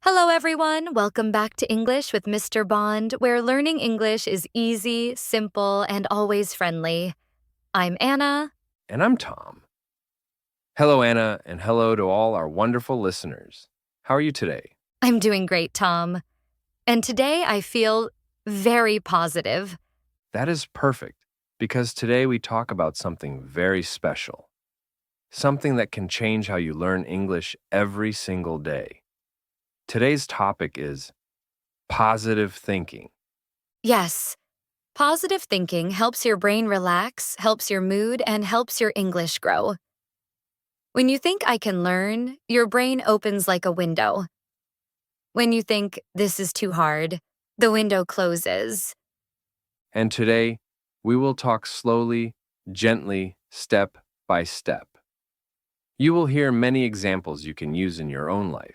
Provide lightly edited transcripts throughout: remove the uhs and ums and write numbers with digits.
Hello, everyone. Welcome back to English with Mr. Bond, where learning English is easy, simple, and always friendly. I'm Anna. And I'm Tom. Hello, Anna, and hello to all our wonderful listeners. How are you today? I'm doing great, Tom. And today I feel very positive. That is perfect, because today we talk about something very special, something that can change how you learn English every single day. Today's topic is positive thinking. Yes, positive thinking helps your brain relax, helps your mood, and helps your English grow. When you think I can learn, your brain opens like a window. When you think this is too hard, the window closes. And today, we will talk slowly, gently, step by step. You will hear many examples you can use in your own life.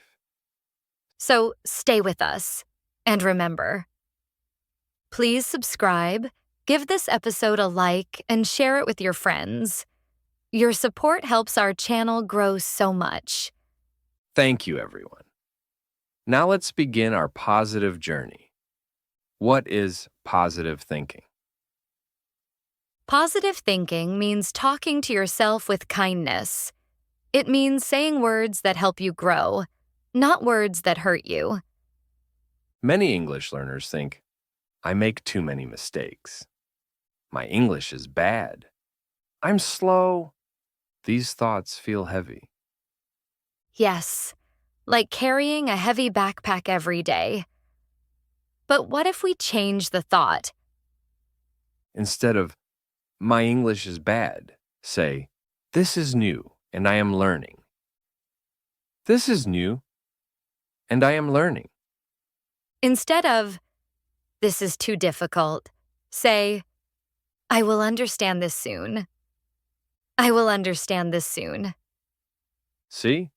So stay with us. And remember, please subscribe, give this episode a like, and share it with your friends. Your support helps our channel grow so much. Thank you, everyone. Now let's begin our positive journey. What is positive thinking? Positive thinking means talking to yourself with kindness. It means saying words that help you grow, not words that hurt you. Many English learners think, I make too many mistakes. My English is bad. I'm slow. These thoughts feel heavy. Yes, like carrying a heavy backpack every day. But what if we change the thought? Instead of, my English is bad, say, this is new and I am learning. This is new and I am learning. Instead of, this is too difficult, say, I will understand this soon. I will understand this soon. See?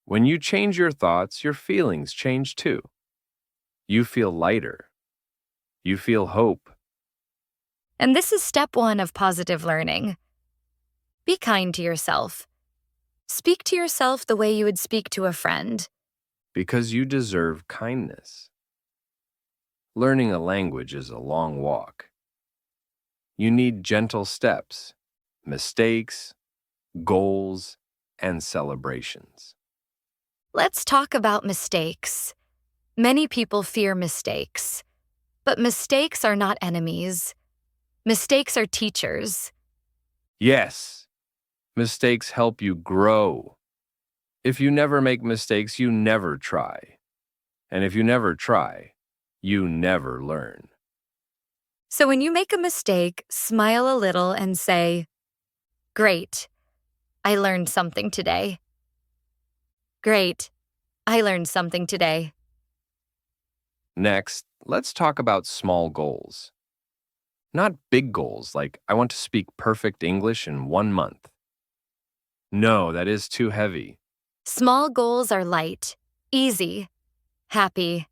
When you change your thoughts, your feelings change too. You feel lighter. You feel hope. And this is step one of positive learning. Be kind to yourself. Speak to yourself the way you would speak to a friend. Because you deserve kindness. Learning a language is a long walk. You need gentle steps, mistakes, goals, and celebrations. Let's talk about mistakes. Many people fear mistakes. But mistakes are not enemies. Mistakes are teachers. Yes, mistakes help you grow. If you never make mistakes, you never try. And if you never try, you never learn. So when you make a mistake, smile a little and say, Great, I learned something today. Great, I learned something today. Next, let's talk about small goals. Not big goals like I want to speak perfect English in 1 month. No, that is too heavy. Small goals are light, easy, happy.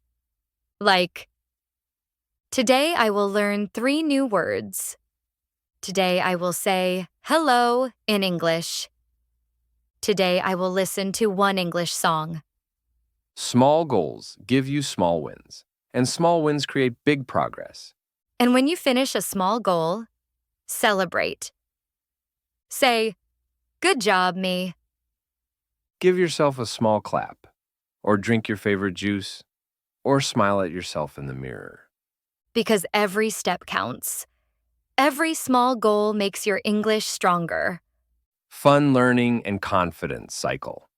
Like, today I will learn 3 new words. Today I will say hello in English. Today I will listen to 1 English song. Small goals give you small wins, and small wins create big progress. And when you finish a small goal, celebrate. Say, good job, me. Give yourself a small clap, or drink your favorite juice, or smile at yourself in the mirror. Because every step counts. Every small goal makes your English stronger. Fun learning and confidence cycle.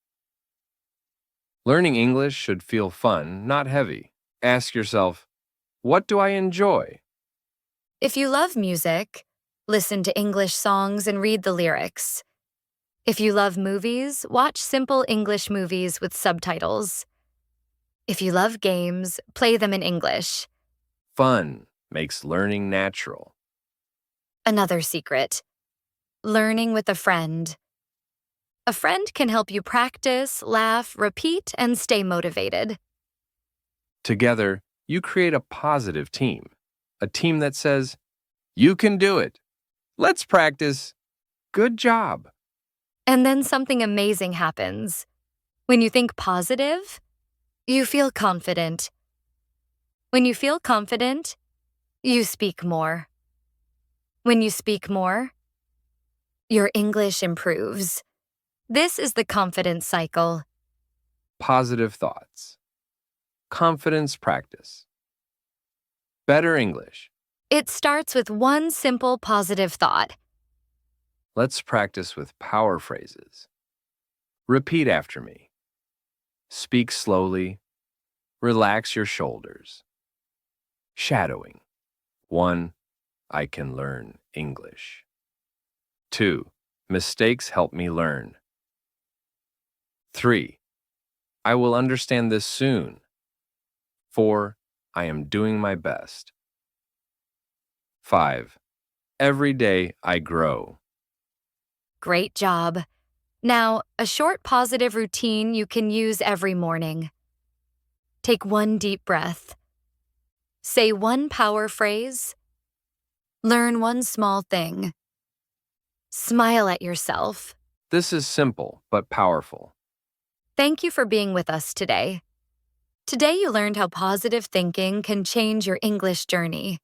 Learning English should feel fun, not heavy. Ask yourself, what do I enjoy? If you love music, listen to English songs and read the lyrics. If you love movies, watch simple English movies with subtitles. If you love games, play them in English. Fun makes learning natural. Another secret: learning with a friend. A friend can help you practice, laugh, repeat, and stay motivated. Together, you create a positive team, a team that says, you can do it. Let's practice. Good job. And then something amazing happens. When you think positive, You feel confident. When you feel confident, you speak more. When you speak more, your English improves. This is the confidence cycle. Positive thoughts. Confidence practice. Better English. It starts with one simple positive thought. Let's practice with power phrases. Repeat after me. Speak slowly. Relax your shoulders. Shadowing. 1. I can learn English. 2. Mistakes help me learn. 3. I will understand this soon. 4. I am doing my best. 5. Every day I grow. Great job. Now, a short positive routine you can use every morning. Take one deep breath. Say one power phrase. Learn one small thing. Smile at yourself. This is simple but powerful. Thank you for being with us today. Today you learned how positive thinking can change your English journey.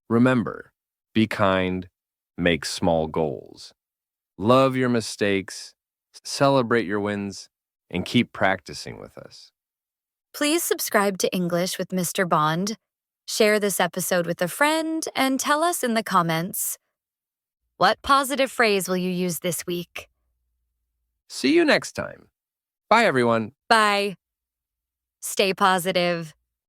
Remember, be kind, make small goals. Love your mistakes, celebrate your wins, and keep practicing with us. Please subscribe to English with Mr. Bond, share this episode with a friend, and tell us in the comments, what positive phrase will you use this week? See you next time. Bye, everyone. Bye. Stay positive.